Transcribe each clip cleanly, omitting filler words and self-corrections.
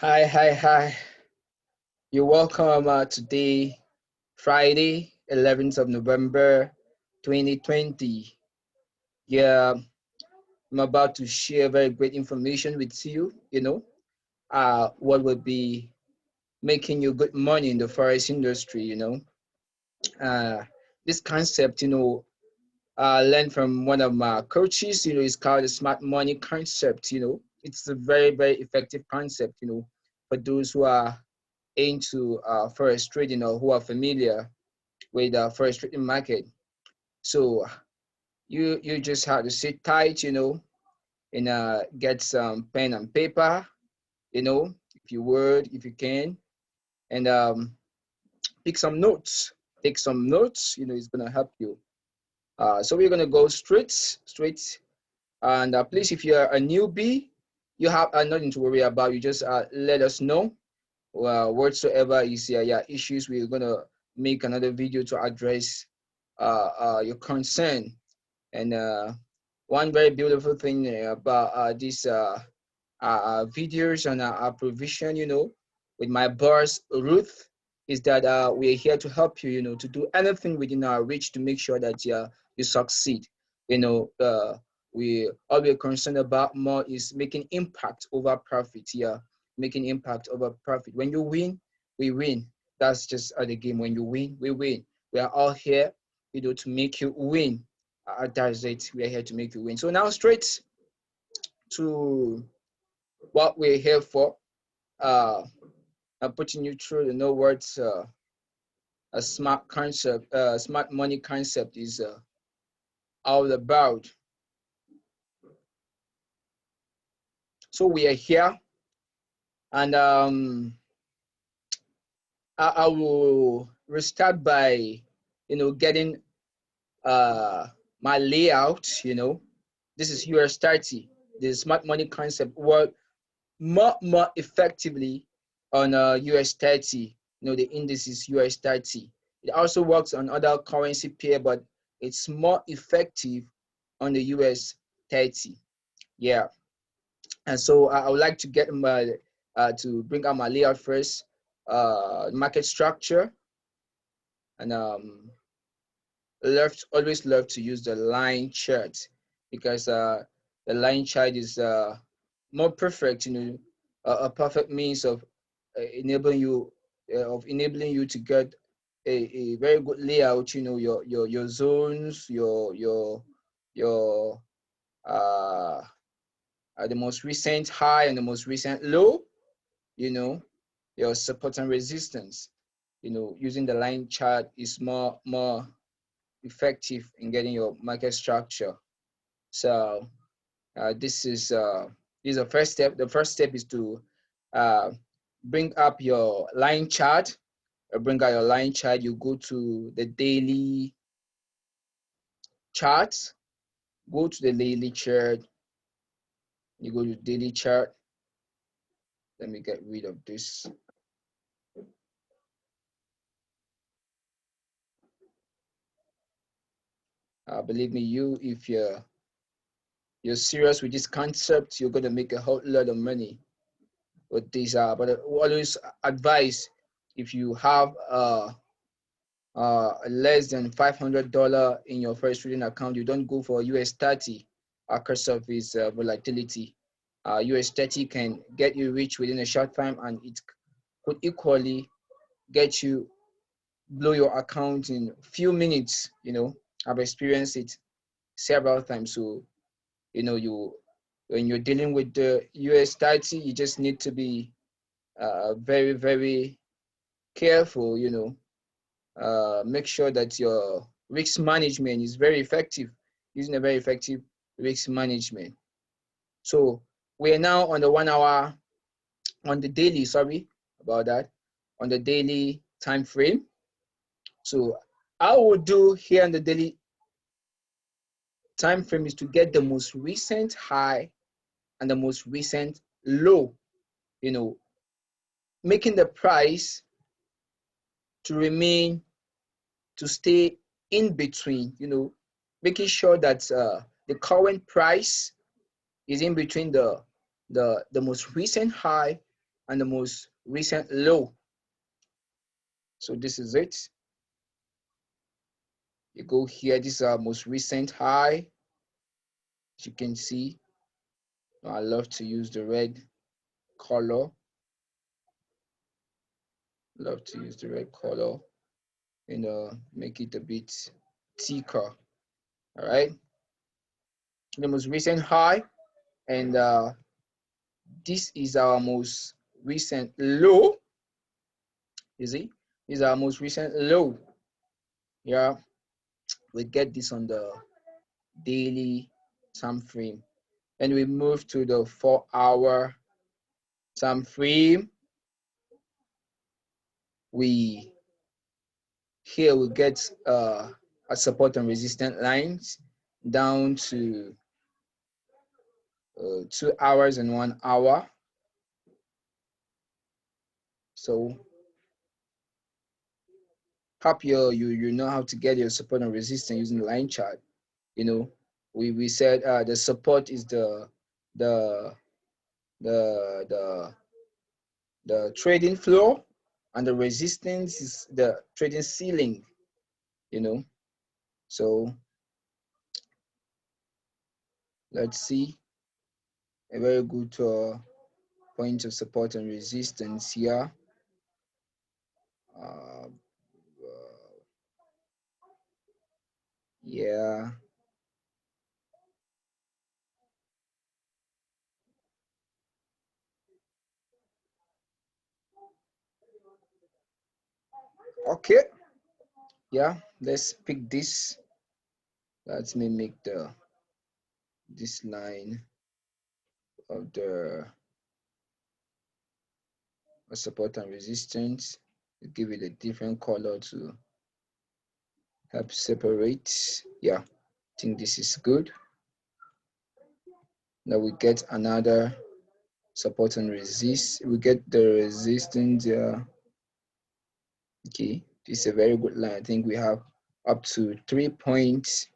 Hi. You're welcome today, Friday, 11th of November, 2020. Yeah, I'm about to share very great information with you, what will be making you good money in the forest industry. Uh, this concept, learned from one of my coaches, it's called the smart money concept. It's a very, very effective concept, for those who are into forex trading or who are familiar with the forex trading market. So you just have to sit tight, and get some pen and paper, if you would, if you can, and pick some notes. Take some notes, it's gonna help you. So we're gonna go straight. And please, if you're a newbie, you have nothing to worry about. You just let us know whatsoever is your issues. We're gonna make another video to address your concern. And one very beautiful thing about these videos and our provision, with my boss Ruth, is that we're here to help you, to do anything within our reach to make sure that you succeed. We all we're concerned about more is making impact over profit. Yeah, making impact over profit. When you win, we win. That's just the game. When you win, we win. We are all here, to make you win. That's it. We are here to make you win. So now straight to what we're here for. Uh, I'm putting you through the know what a smart money concept is all about. So we are here, and I will restart by, getting my layout. This is US30. The smart money concept work more effectively on US30. The index is US30. It also works on other currency pair, but it's more effective on the US30. Yeah. And so I would like to get my to bring out my layout first, market structure, and always love to use the line chart because the line chart is more perfect, a perfect means of enabling you to get a very good layout, your zones, your uh, the most recent high and the most recent low, you know, your support and resistance. Using the line chart is more effective in getting your market structure. So this is the first step. The first step is to uh, bring up your line chart. Bring out your line chart. You go to the daily chart. Go to the daily chart. You go to daily chart. Let me get rid of this. Believe me, if you're serious with this concept, you're gonna make a whole lot of money with this. But I always advise, if you have less than $500 in your first trading account, you don't go for US30 because of its volatility. US30 can get you rich within a short time, and it could equally get you blow your account in few minutes. I've experienced it several times. So you when you're dealing with the US30, you just need to be very, very careful. Make sure that your risk management is very effective, using a very effective risk management. So we are now on the 1 hour, on the daily, sorry about that, on the daily time frame. So I would do here on the daily time frame is to get the most recent high and the most recent low, making the price to remain, to stay in between, making sure that the current price is in between the most recent high and the most recent low. So this is it. You go here, this is our most recent high. As you can see, I love to use the red color. Love to use the red color and make it a bit thicker. All right. The most recent high, and this is our most recent low. You see, this is our most recent low. Yeah, we get this on the daily time frame, and we move to the 4-hour time frame. Here we get a support and resistance lines down to 2 hours and 1 hour. So hope you know how to get your support and resistance using the line chart. You know, we said the support is the the the the trading floor, and the resistance is the trading ceiling. You know, so let's see a very good point of support and resistance here. Uh, yeah. Okay. Yeah. Let's pick this. Let me make this line of the support and resistance. Give it a different color to help separate. Yeah. I think this is good. Now we get another support and resist. We get the resistance. Okay, this is a very good line. I think we have up to 3 points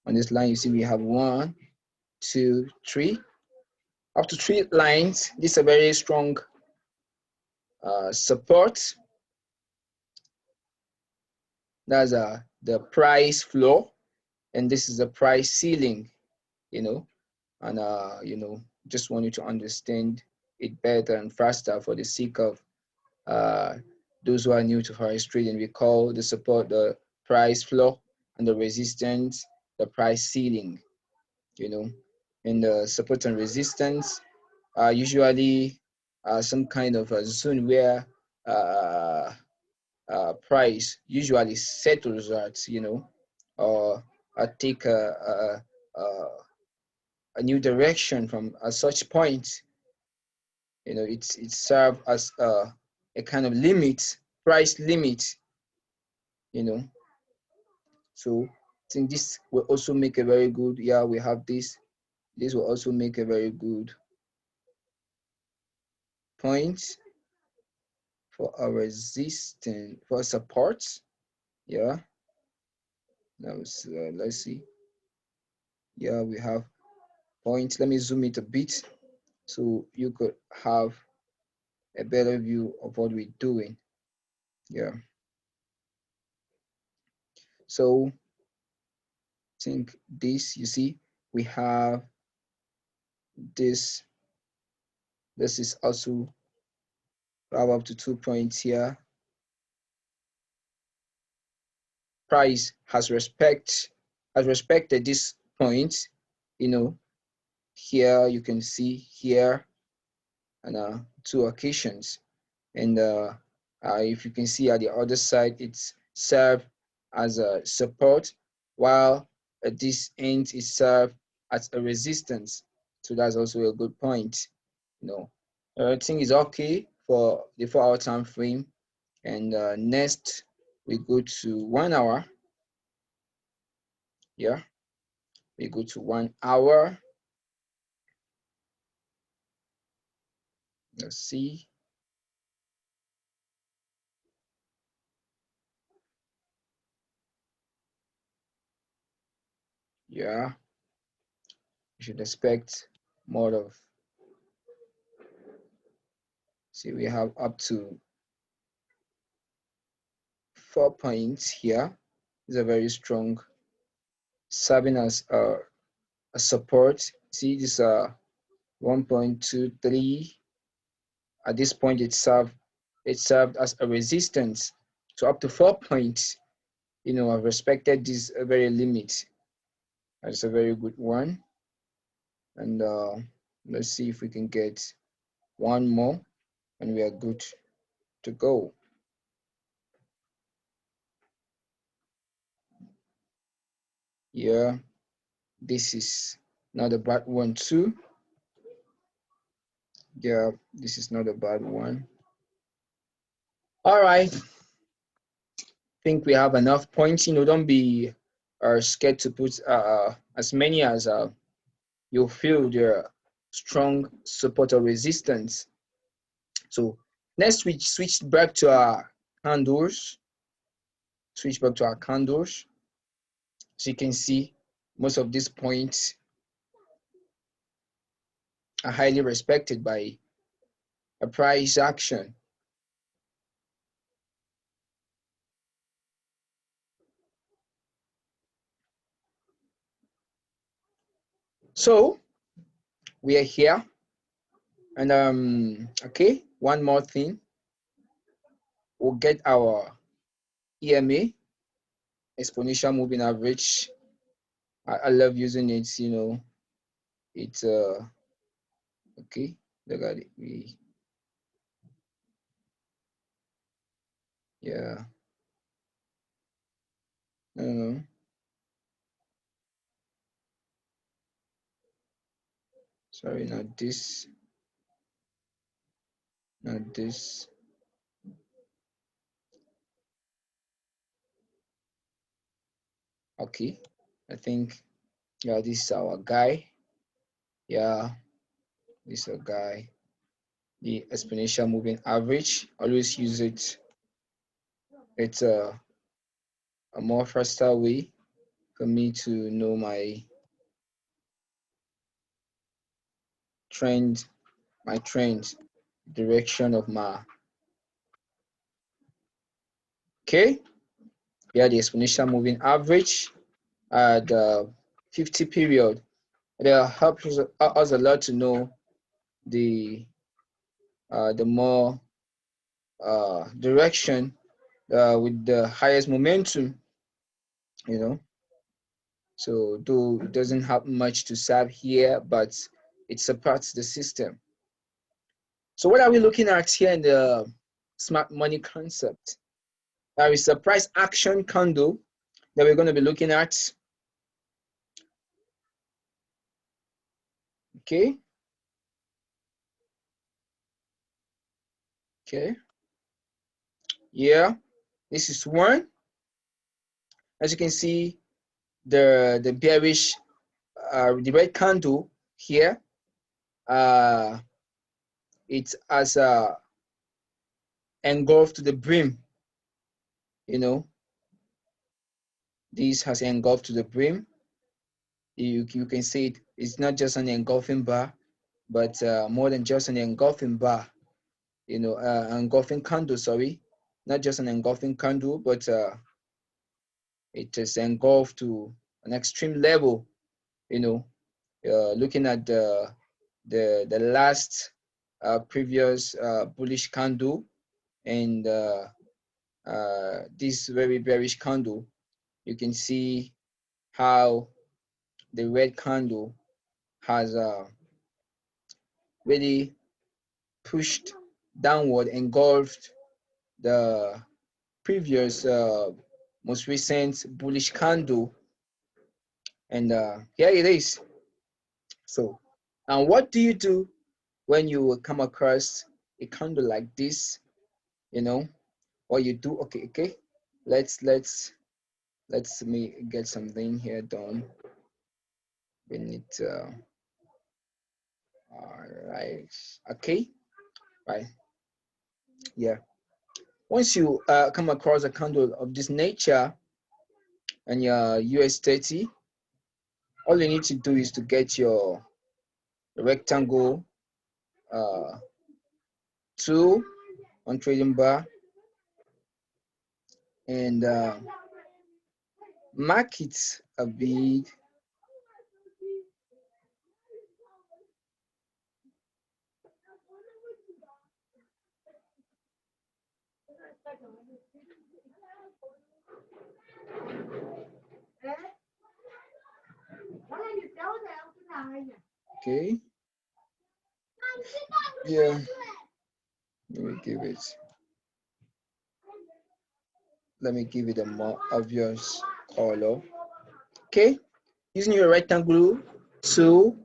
on this line. You see, we have 1, 2, 3, up to 3 lines. This is a very strong support. That's the price floor, and this is the price ceiling. You know, and just want you to understand it better and faster for the sake of those who are new to forex trading. We call the support the price floor, and the resistance the price ceiling. You know, and the support and resistance are usually some kind of a zone where price usually settles at, or take a new direction from such point. It serves as a kind of limit, price limit. So I think this will also make a very good, yeah, we have this. This will also make a very good point for our resistance, for support. Yeah. Now let's see. Yeah, we have points. Let me zoom it a bit so you could have a better view of what we're doing. Yeah. So I think this, you see, we have this. This is also have up to 2 points here. Price has respected this point. Here you can see here, and 2 occasions. And if you can see at the other side, it's served as a support, while at this end is served as a resistance. So that's also a good point. Everything is okay for the 4-hour time frame. And next we go to 1 hour. Yeah, we go to 1 hour. Let's see. Yeah, you should expect more of See, we have up to 4 points here. It's a very strong, serving as a support. See, this 1.23. At this point, it served as a resistance. So up to 4 points, I've respected this very limit. That's a very good one. And let's see if we can get one more and we are good to go. Yeah, this is not a bad one too. Yeah, this is not a bad one. All right. I think we have enough points. Don't be scared to put as many as you feel they're strong support or resistance. So next we switch back to our candles. Switch back to our candles. So you can see most of these points are highly respected by a price action. So we are here, and okay, one more thing. We'll get our EMA, exponential moving average. I love using it. It's okay. Look at it. Yeah. No. Sorry, not this. Not this. Okay. I think, yeah, this is our guy. Yeah, this is a guy. The exponential moving average. Always use it. It's a more faster way for me to know my trend, direction of my. Okay. Yeah, the exponential moving average at the 50 period. It helps us a lot to know the more direction with the highest momentum, So though it doesn't have much to serve here, but it supports the system. So what are we looking at here in the smart money concept? There is a price action candle that we're going to be looking at. Okay. Okay. Yeah. This is one. As you can see, the bearish, the red candle here, it's as engulfed to the brim. This has engulfed to the brim. You can see it's not just an engulfing bar, but more than just an engulfing bar. Engulfing candle. Sorry, not just an engulfing candle, but it is engulfed to an extreme level. Looking at the last previous bullish candle and this very bearish candle, you can see how the red candle has really pushed downward, engulfed the previous most recent bullish candle, and here it is. So, and what do you do when you come across a candle like this? What you do? Okay. Let's me get something here done. We need all right. Okay. Right. Yeah. Once you come across a candle of this nature and your US30, all you need to do is to get your rectangle 2 on trading bar, and mark it a bit. Okay. Yeah. Let me give it. Let me give it a more obvious color. Okay. Using your rectangle tool,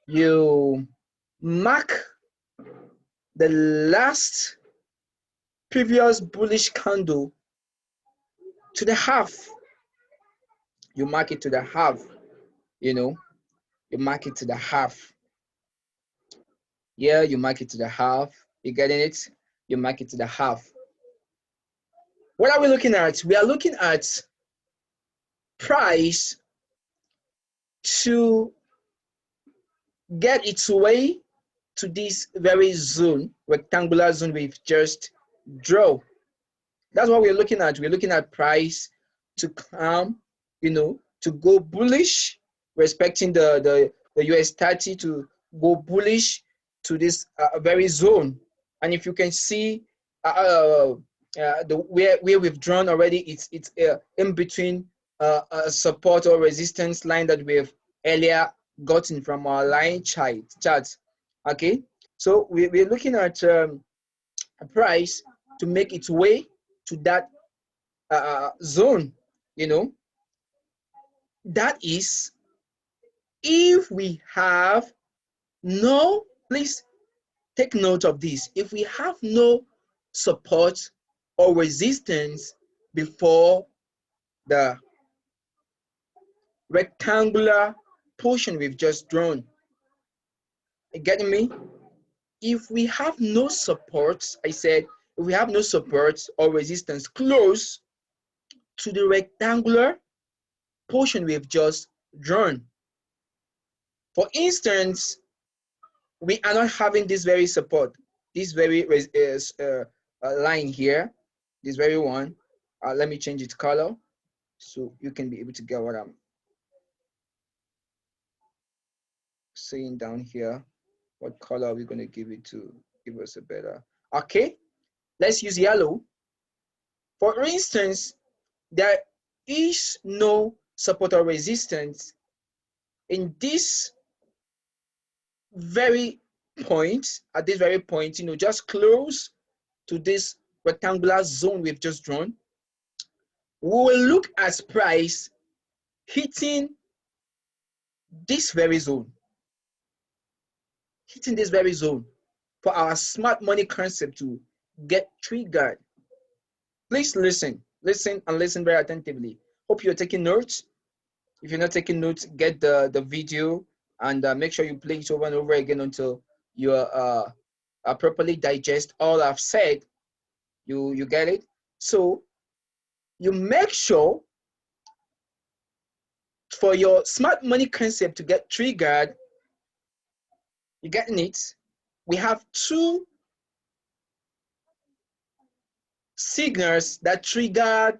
you mark the last previous bullish candle to the half. You mark it to the half, you know, you mark it to the half. Yeah, you mark it to the half. You getting it? You mark it to the half. What are we looking at? We are looking at price to get its way to this very zone, rectangular zone we've just draw. That's what we're looking at. We're looking at price to come, to go bullish, respecting the US 30 to go bullish to this very zone. And if you can see where we've drawn already, it's in between a support or resistance line that we've earlier gotten from our line chart. Okay, so we're looking at a price to make its way to that zone. That is, if we have no, please take note of this, if we have no support or resistance before the rectangular portion we've just drawn. You getting me? If we have no support, I said, if we have no support or resistance close to the rectangular portion we've just drawn. For instance, we are not having this very support, this very line here, this very one. Let me change its color so you can be able to get what I'm saying down here. What color are we going to give it to give us a better? Okay, let's use yellow. For instance, there is no support or resistance in this very point, at this very point, just close to this rectangular zone we've just drawn. We will look at price hitting this very zone, for our smart money concept to get triggered. Please listen and listen very attentively. Hope you're taking notes. If you're not taking notes, get the video and make sure you play it over and over again until you properly digest all I've said. You get it? So you make sure for your smart money concept to get triggered, you getting it? We have two signals that trigger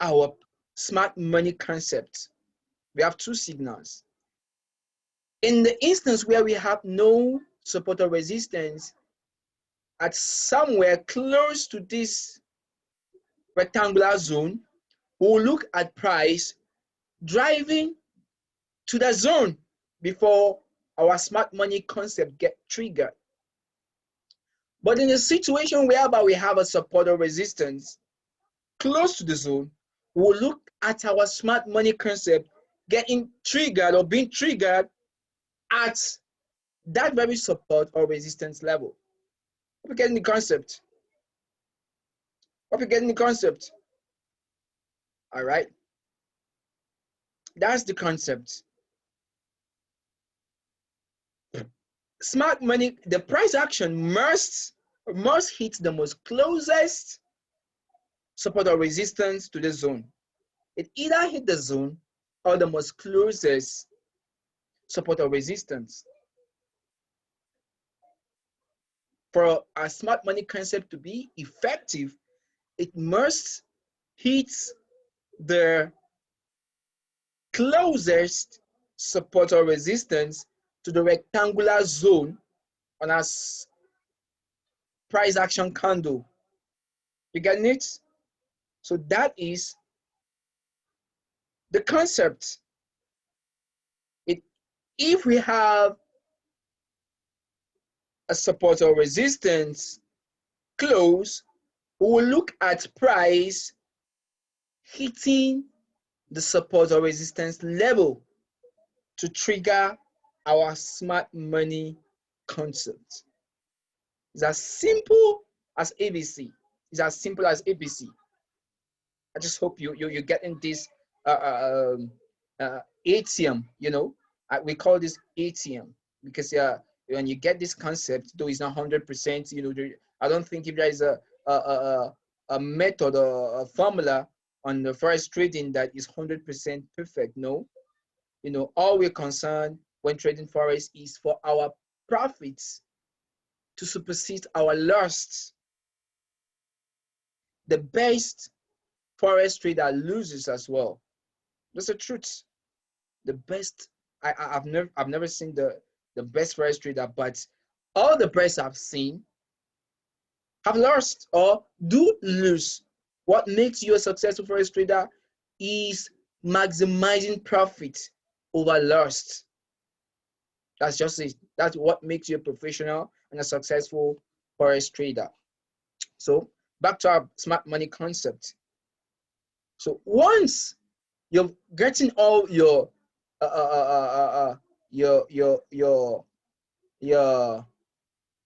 our smart money concept. We have two signals. In the instance where we have no support or resistance at somewhere close to this rectangular zone, we'll look at price driving to the zone before our smart money concept get triggered. But in a situation whereby we have a support or resistance close to the zone, we'll look at our smart money concept getting triggered or being triggered at that very support or resistance level. Hope you're getting the concept. All right. That's the concept. Smart money, the price action must hit the most closest support or resistance to the zone. It either hit the zone or the most closest support or resistance. for a smart money concept to be effective, it must hit the closest support or resistance to the rectangular zone on a price action candle. You get it? So that is the concept. If we have a support or resistance close, we will look at price hitting the support or resistance level to trigger our smart money concept. It's as simple as ABC. It's as simple as ABC. I just hope you're getting this ATM. We call this ATM because when you get this concept, though it's not 100%. I don't think if there is a method or a formula on the forex trading that is 100% perfect. No, all we're concerned when trading forex is for our profits to supersede our loss. The best forex trader loses as well. That's the truth. The best, I've never seen the best forex trader, but all the best I've seen have lost or do lose. What makes you a successful forex trader is maximizing profit over loss. That's just it. That's what makes you a professional and a successful forex trader. So back to our smart money concept. So once you're getting all your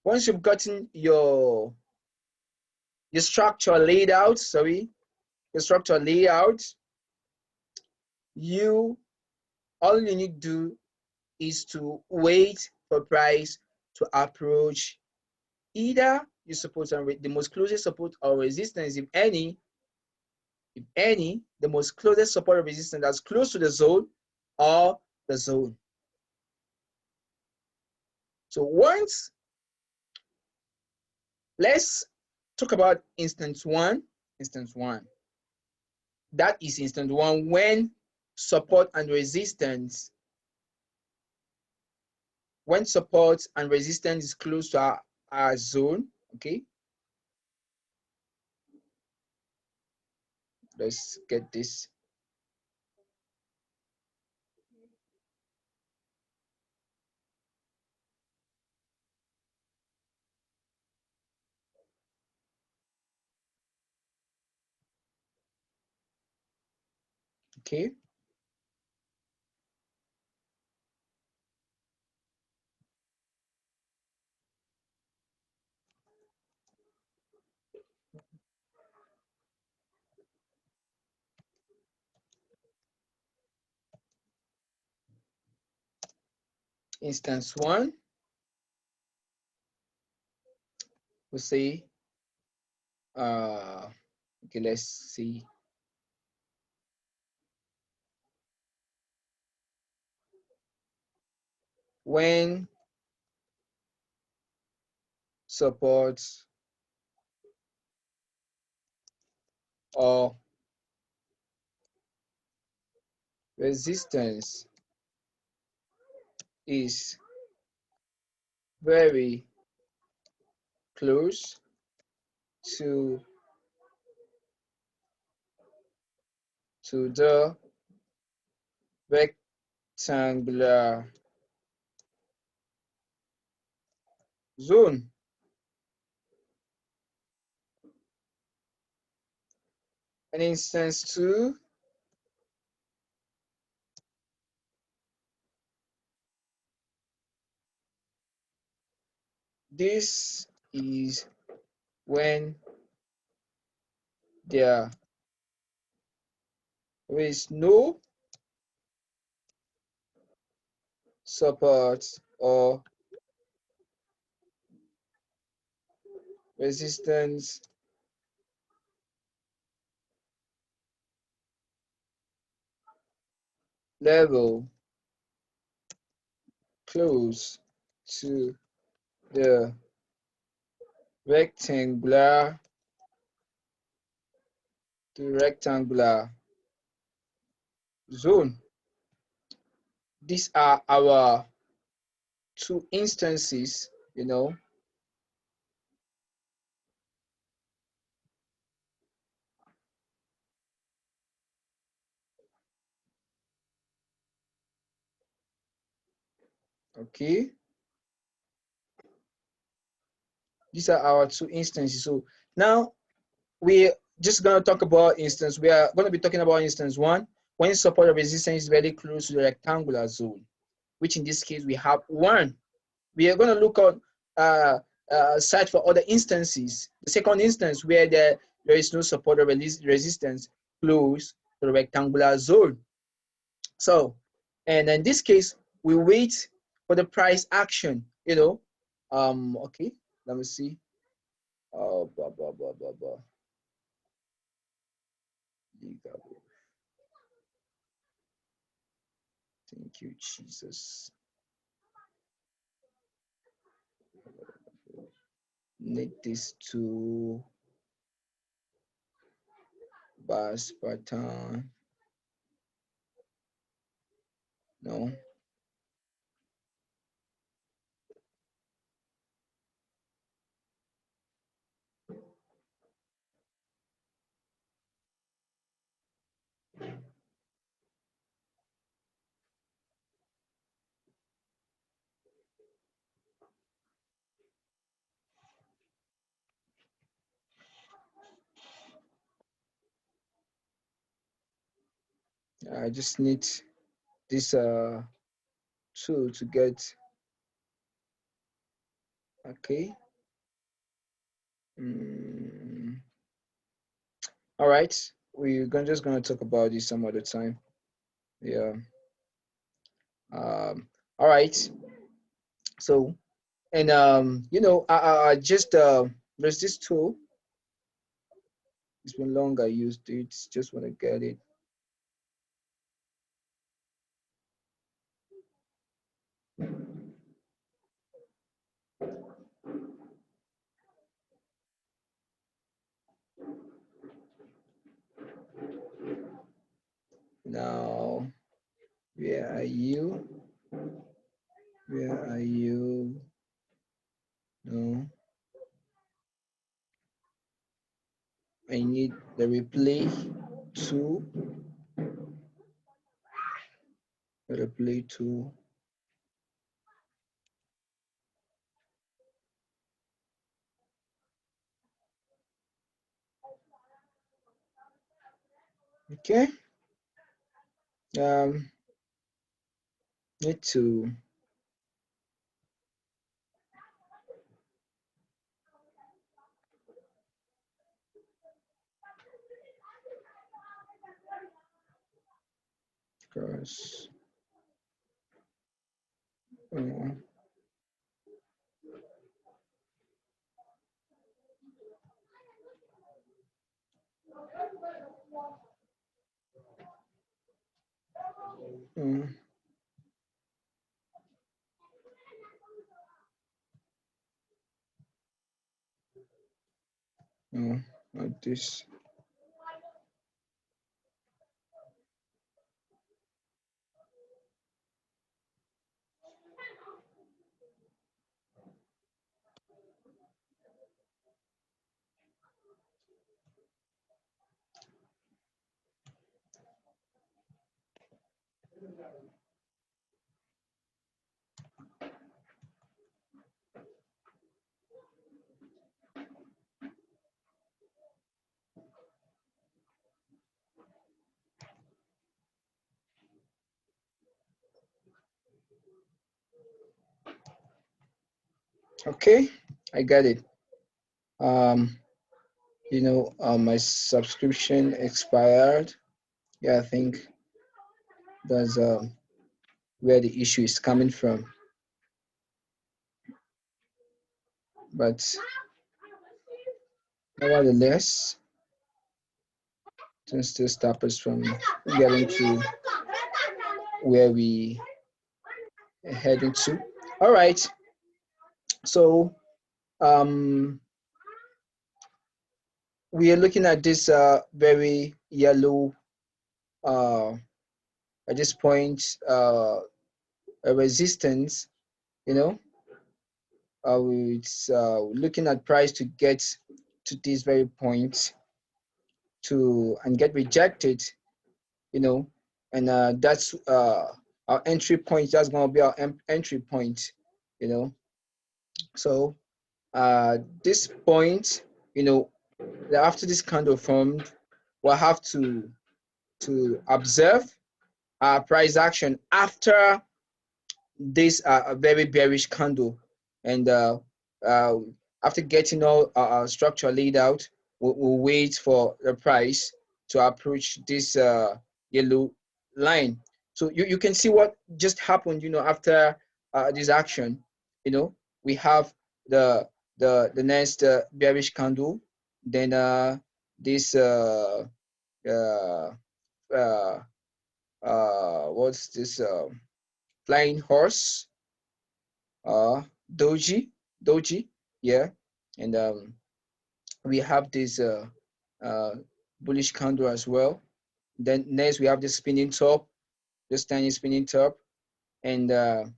once you've gotten your structure laid out, your structure layout, all you need to do is to wait for price to approach either your support and the most closest support or resistance, if any, the most closest support or resistance that's close to the zone or the zone. So let's talk about instance one. That is instance one when support and resistance is close to our zone. Okay, let's get this. Okay, instance one, we'll say okay, let's see. When support or resistance is very close to the rectangular zone. And instance two, this is when there is no support or resistance level close to the rectangular to rectangular zone. These are our two instances, you know. Okay. These are our two instances. So now we're just going to talk about instance. We are going to be talking about instance one, when support of resistance is very close to the rectangular zone, which in this case we have 1. We are going to look at search for other instances. The second instance where there is no support of resistance close to the rectangular zone. So, and in this case, we wait for the price action, you know. Okay, let me see. Oh, blah, blah, blah, blah, blah. Thank you, Jesus. Need this to bus pattern. No. I just need this tool to get. Okay. All right. We're just gonna talk about this some other time. Yeah. All right. So, and you know, I just there's this tool. It's been long I used it. Just want to get it. Now, where are you? Where are you? No. I need the replay tool. The replay tool. Okay. Need to cross. No, not this. Okay, I got it. You know, my subscription expired. Yeah, I think that's where the issue is coming from. But nevertheless, it still stop us from getting to where we are heading to. All right. So, um, we are looking at this very yellow at this point a resistance, you know. It's looking at price to get to this very point to and get rejected, you know, and that's our entry point. That's going to be our entry point, you know. So this point, you know, after this candle formed, we'll have to observe our price action after this a very bearish candle, and uh, after getting all our structure laid out, we'll wait for the price to approach this yellow line. So you can see what just happened, you know, after this action. You know, we have the next bearish candle, then this uh, uh, what's this flying horse, uh, doji, doji, yeah, and we have this bullish candle as well. Then next we have the spinning top, this tiny spinning top, and the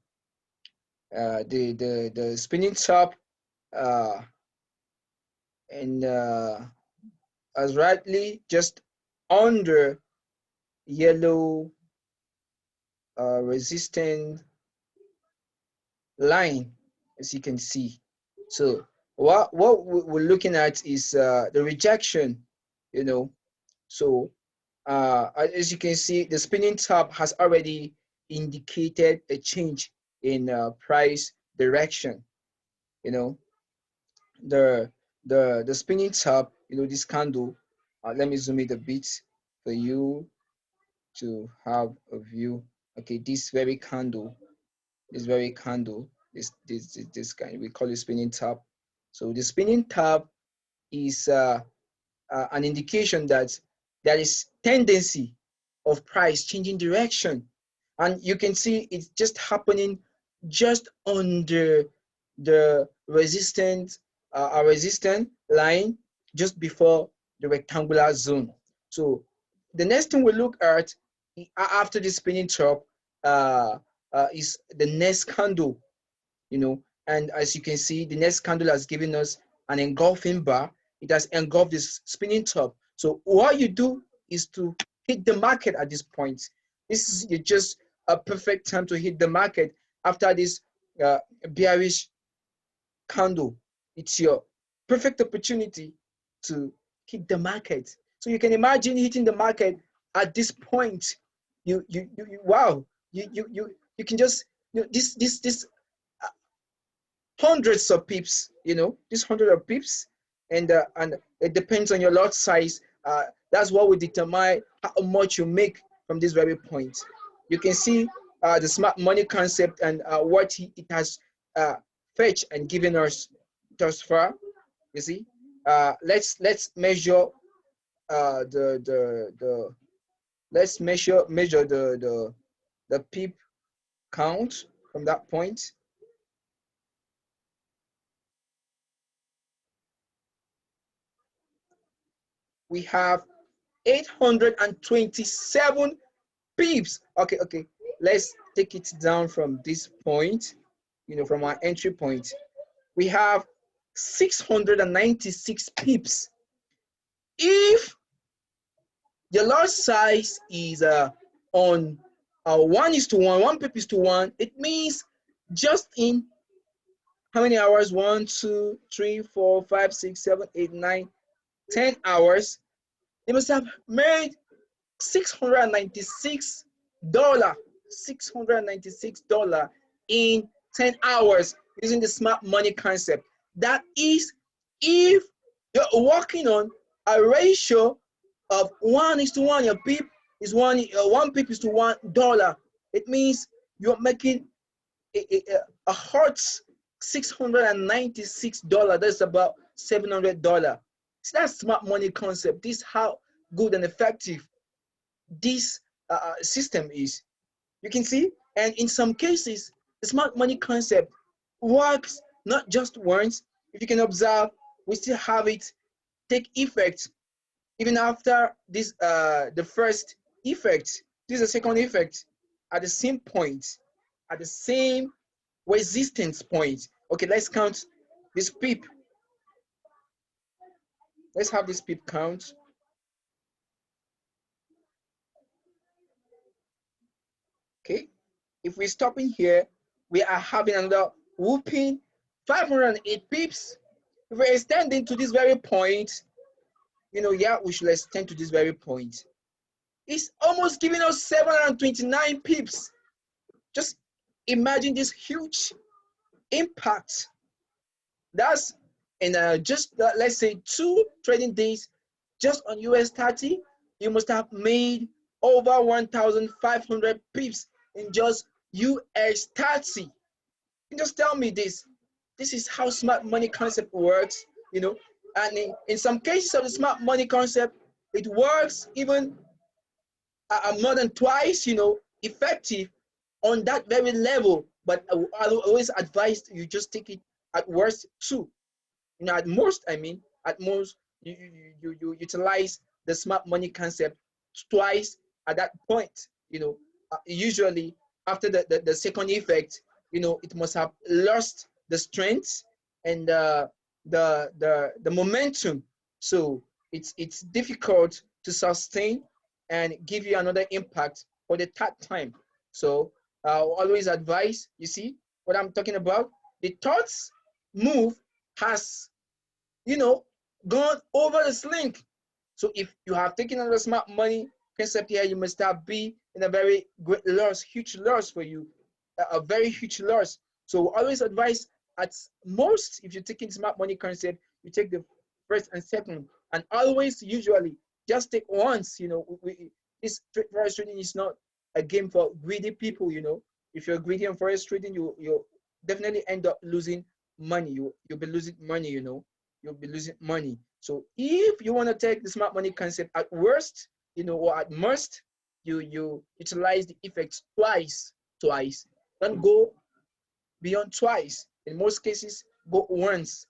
spinning top, uh, and as rightly just under yellow resistant line, as you can see. So what we're looking at is the rejection, you know. So as you can see, the spinning top has already indicated a change in price direction. You know, the the spinning top, you know, this candle. Let me zoom it a bit for you to have a view. Okay, this very candle, this kind, we call it spinning top. So the spinning top is an indication that there is tendency of price changing direction, and you can see it's just happening just under the resistant line, just before the rectangular zone. So the next thing we look at after the spinning top uh, is the next candle, you know. And as you can see, the next candle has given us an engulfing bar. It has engulfed this spinning top. So what you do is to hit the market at this point. This is just a perfect time to hit the market after this bearish candle. It's your perfect opportunity to hit the market. So you can imagine hitting the market at this point. Wow. You can just, you know, this hundreds of pips, you know, this hundred of pips, and it depends on your lot size. That's what will determine how much you make from this very point. You can see the smart money concept and what it has fetched and given us thus far. You see, let's measure the let's measure the pip count from that point. We have 827 pips. Okay. Let's take it down from this point, you know, from our entry point. We have 696 pips. If your lot size is on 1:1, 1 pip is to 1, it means just in how many hours? 1, 2, 3, 4, 5, 6, 7, 8, 9, 10 hours. They must have made $696, $696 in 10 hours using the smart money concept. That is if you're working on a ratio of 1:1. Your pip is 1 pip is to $1. It means you're making a hot $696. That's about $700. See, that's smart money concept. This is how good and effective this system is. You can see, and in some cases, the smart money concept works not just once. If you can observe, we still have it take effect even after this the first effect. This is the second effect at the same point, at the same resistance point. Okay, let's count this peep. Let's have this peep count. Okay, if we stop in here, we are having another whooping 508 pips. If we're extending to this very point, yeah, we should extend to this very point. It's almost giving us 729 pips. Just imagine this huge impact. That's in just let's say 2 trading days, just on US 30, you must have made over 1,500 pips in just US 30. And just tell me this. This is how smart money concept works, and in some cases of the smart money concept, it works even more than twice, effective on that very level. But I always advise you just take it at worst 2. At most, at most, you utilize the smart money concept twice at that point. Usually after the second effect, it must have lost the strength and the momentum. So it's difficult to sustain and give you another impact for the third time. So always advise, you see what I'm talking about? The third move has, gone over the sling. So if you have taken on the smart money concept here, you must have be in a very great loss, huge loss for you, a very huge loss. So always advise at most, if you're taking smart money concept, you take the first and second, and always usually just take once. This forex trading is not a game for greedy people. If you're greedy on forex trading, you definitely end up losing money. You'll be losing money. You'll be losing money. So if you want to take the smart money concept at worst, or at most, you utilize the effects twice. Don't go beyond twice. In most cases, go once.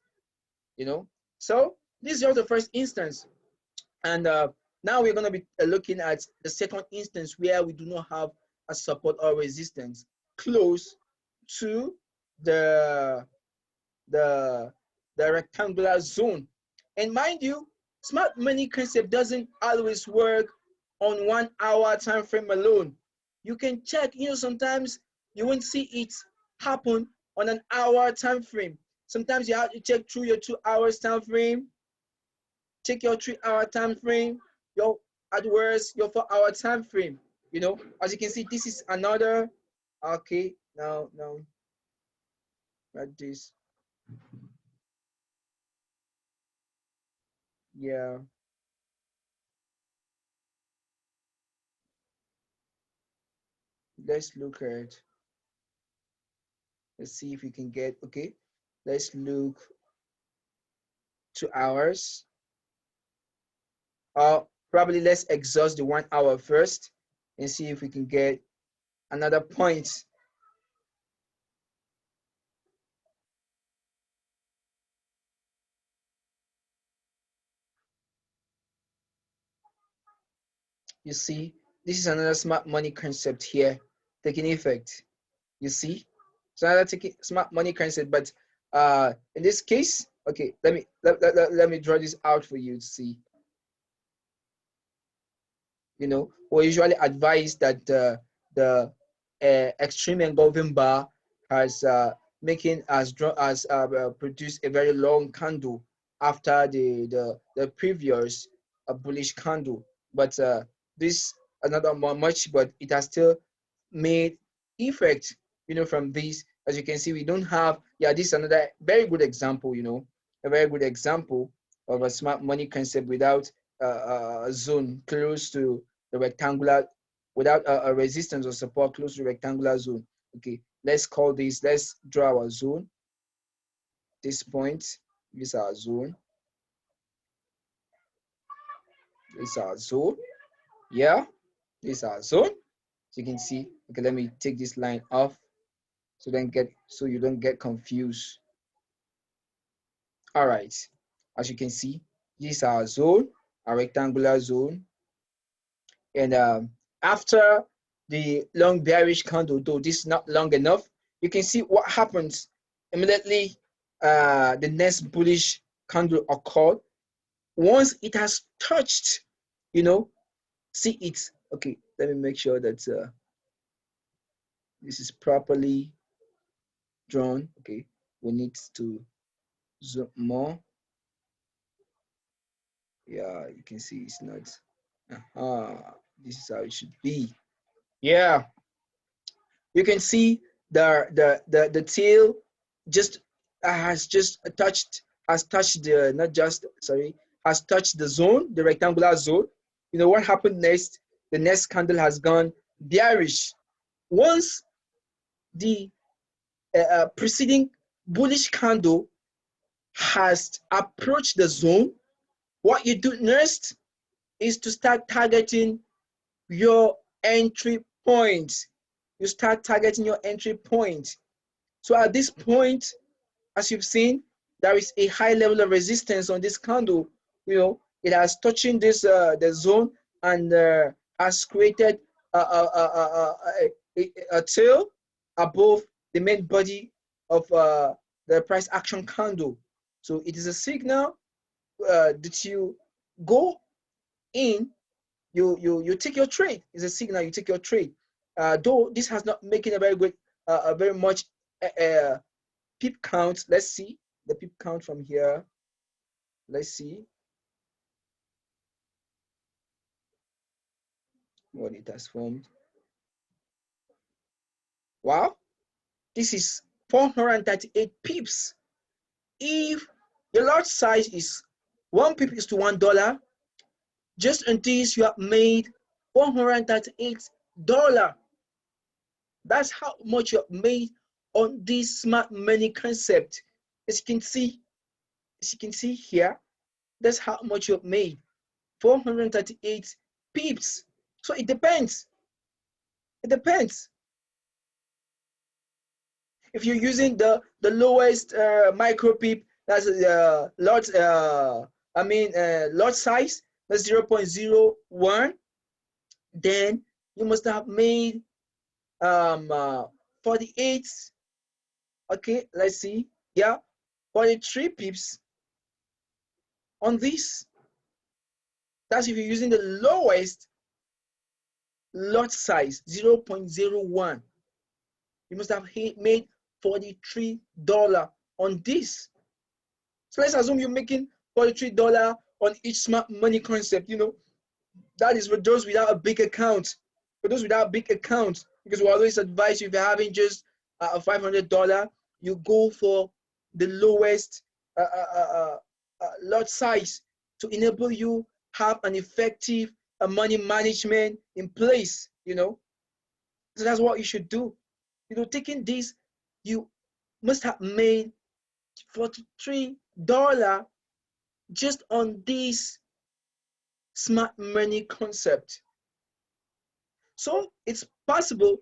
So this is just the first instance, and now we're going to be looking at the second instance where we do not have a support or resistance close to the the rectangular zone. And mind you, smart money concept doesn't always work on 1 hour time frame alone. You can check, sometimes you won't see it happen on an hour time frame. Sometimes you have to check through your 2 hours time frame, check your 3 hour time frame, your at worst your 4 hour time frame. As you can see, this is another. Okay, now at this. Yeah. Let's look at, let's see if we can get, okay, let's look 2 hours, or probably let's exhaust the 1 hour first and see if we can get another point. You see, this is another smart money concept here taking effect. You see, it's another smart money concept, but in this case, okay, let me draw this out for you to see. We usually advise that the extreme engulfing bar has produced a very long candle after the previous bullish candle, but this another much, but it has still made effect. From this, as you can see, we don't have. Yeah, this is another very good example. A very good example of a smart money concept without a zone close to the rectangular, without a resistance or support close to the rectangular zone. Okay, let's draw our zone. This point, this is our zone. This is our zone. Yeah, this is our zone. So you can see, okay, let me take this line off so you don't get confused. All right, as you can see, This is our zone, our rectangular zone. And after the long bearish candle, though this is not long enough, you can see what happens immediately. The next bullish candle occurred. Once it has touched, see it. Okay, let me make sure that this is properly drawn. Okay, we need to zoom more. Yeah, you can see it's not. This is how it should be. Yeah, you can see the tail just has touched the not just sorry has touched the zone, the rectangular zone. You know what happened next? The next candle has gone bearish. Once the preceding bullish candle has approached the zone, what you do next is to start targeting your entry point. You start targeting your entry point. So at this point, as you've seen, there is a high level of resistance on this candle. It has touching this the zone and has created a tail above the main body of the price action candle. So it is a signal that you go in, you take your trade. It's a signal you take your trade. Though this has not making a very good, very much pip count. Let's see the pip count from here. Let's see what it has formed. Wow, this is 438 pips. If the lot size is 1 pip is to $1, just until you have made $438. That's how much you have made on this smart money concept. As you can see here, that's how much you have made. 438 pips. So it depends. It depends. If you're using the lowest micro pip, that's lot lot size, that's 0.01, then you must have made 48. Okay, let's see. Yeah, 43 pips on this. That's if you're using the lowest lot size, 0.01. You must have made $43 on this. So let's assume you're making $43 on each smart money concept. That is for those without a big account. For those without a big account, because we always advise you, if you're having just a $500, you go for the lowest lot size to enable you have an effective money management in place. So that's what you should do. Taking this, you must have made $43 just on this smart money concept. So it's possible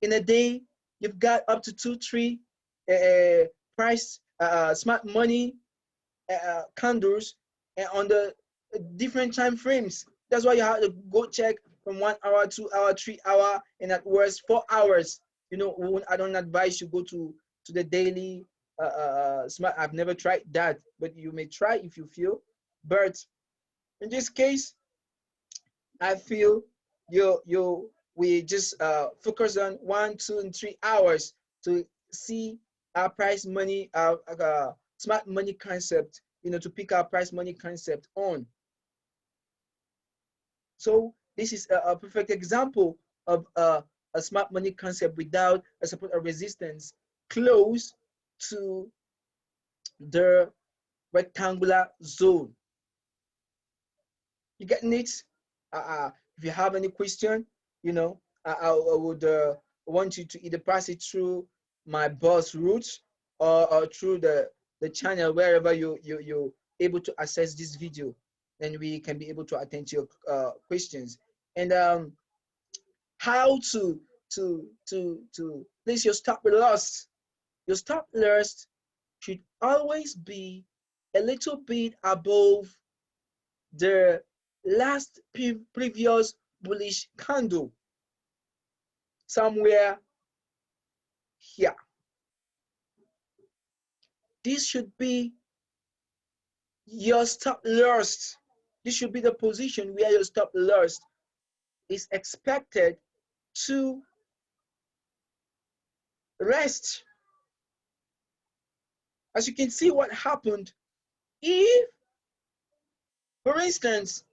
in a day you've got up to 2-3 price smart money candles on the different time frames. That's why you have to go check from 1 hour, 2 hour, 3 hour, and at worst 4 hours. I don't advise you go to the daily smart. I've never tried that, but you may try if you feel. But in this case, I feel we just focus on 1, 2, and 3 hours to see our price money, smart money concept. To pick our price money concept on. So this is a perfect example of a smart money concept without a support or resistance close to the rectangular zone. You getting it? If you have any question, I would want you to either pass it through my boss route or through the channel wherever you're able to access this video. Then we can be able to attend to your questions. And how to place your stop loss. Your stop loss should always be a little bit above the last previous bullish candle somewhere here. This should be your stop loss. This should be the position where your stop loss is expected to rest. As you can see what happened, if, for instance,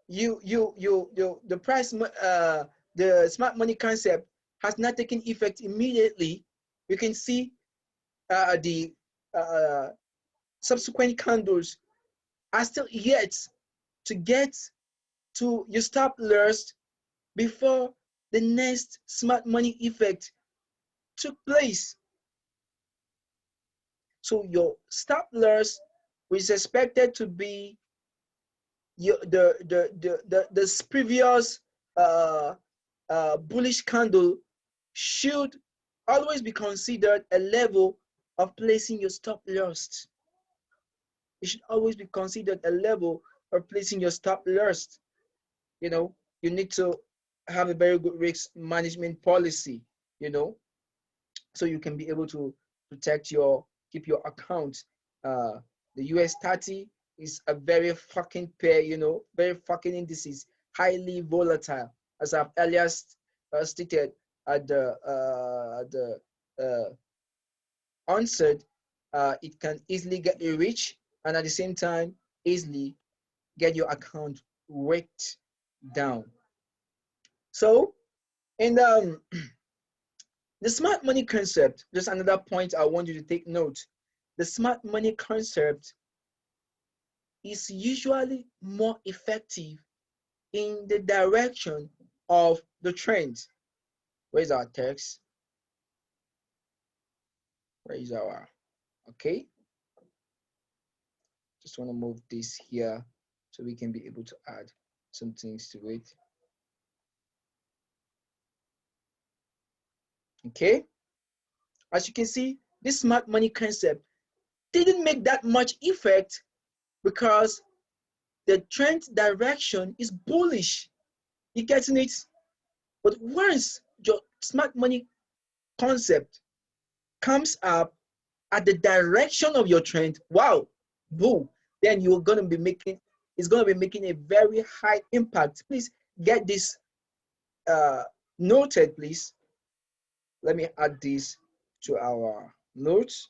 the price, the smart money concept has not taken effect immediately, you can see the subsequent candles are still yet to get to your stop loss before the next smart money effect took place. So your stop loss is expected to be the previous bullish candle should always be considered a level of placing your stop loss. It should always be considered a level of placing your stop loss. You know, you need to have a very good risk management policy, you know, so you can be able to protect keep your account. The US 30 is a very fucking pair, you know, very fucking indices, highly volatile. As I've earlier stated at the onset, it can easily get you rich and at the same time easily get your account worked down. So, and the smart money concept, just another point I want you to take note. The smart money concept is usually more effective in the direction of the trend. Where's our text? Where is our, okay? Just want to move this here so we can be able to add some things to it. Okay? As you can see, this smart money concept didn't make that much effect because the trend direction is bullish. You getting it? But once your smart money concept comes up at the direction of your trend, wow, boom, then you're gonna be making, it's gonna be making a very high impact. Please get this noted, please. Let me add this to our notes.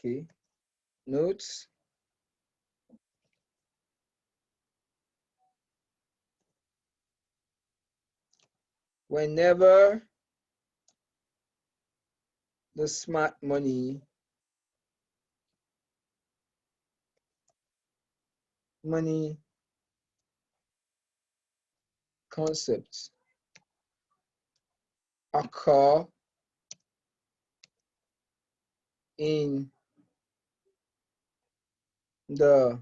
Okay, notes. Whenever the smart money concepts occur in the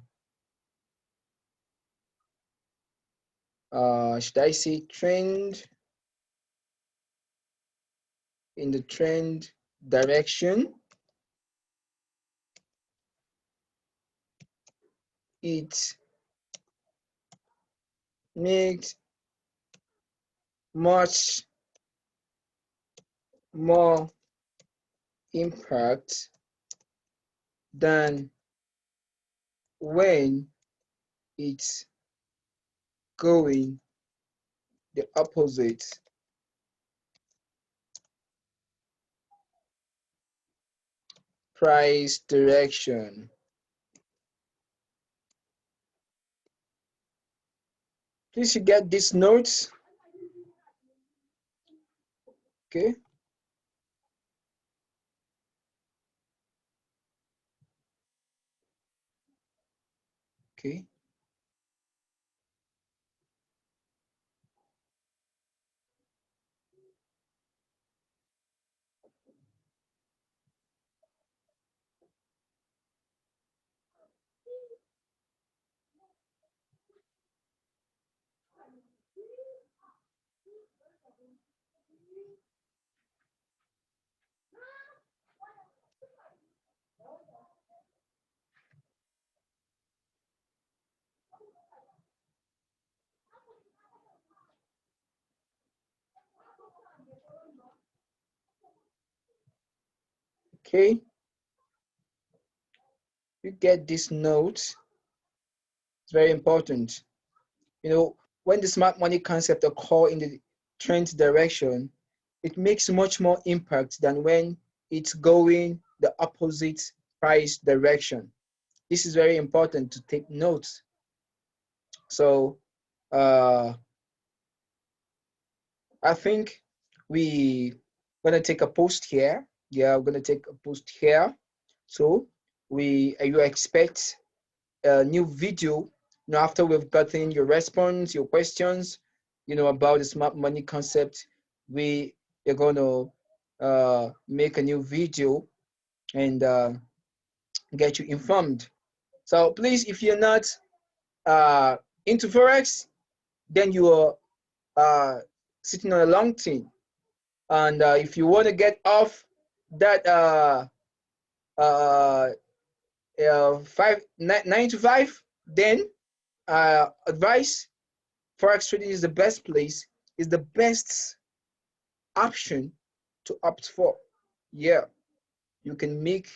should I say trend, in the trend direction, it makes much more impact than when it's going the opposite price direction. Please you get these notes. Okay. Okay. Okay, you get this note. It's very important. You know, when the smart money concept occur in the trend direction, it makes much more impact than when it's going the opposite price direction. This is very important to take notes. So uh, I think we gonna take a post here. Yeah, we're gonna take a post here. So you expect a new video, after we've gotten your response, your questions, about the smart money concept. We are gonna make a new video and get you informed. So please, if you're not into forex, then you are sitting on a long thing. And if you want to get off that uh, 9 to 5, then advice, forex trading is the best place, is the best option to opt for. Yeah, you can make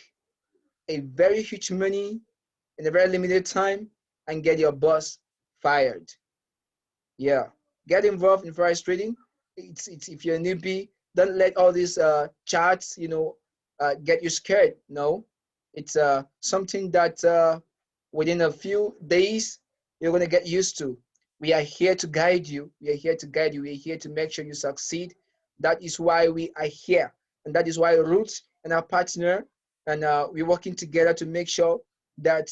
a very huge money in a very limited time and get your boss fired. Yeah, get involved in forex trading. It's if you're a newbie, don't let all these charts, get you scared. No, it's something that within a few days you're gonna get used to. We are here to guide you. We are here to guide you. We are here to make sure you succeed. That is why we are here, and that is why Roots and our partner and we're working together to make sure that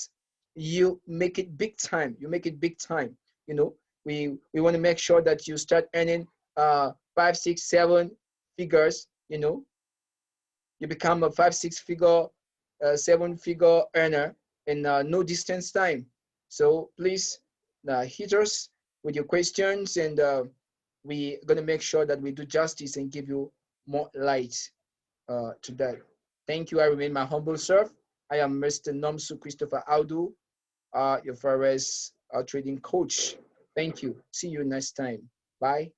you make it big time. You make it big time. You know, we want to make sure that you start earning 5, 6, 7 figures. You become a 5, 6 figure, 7 figure earner in no distance time. So please hit us with your questions, and we're going to make sure that we do justice and give you more light to that. Thank you. I remain my humble self. I am Mr. Nomsu Christopher Audu, your Forex trading coach. Thank you. See you next time. Bye.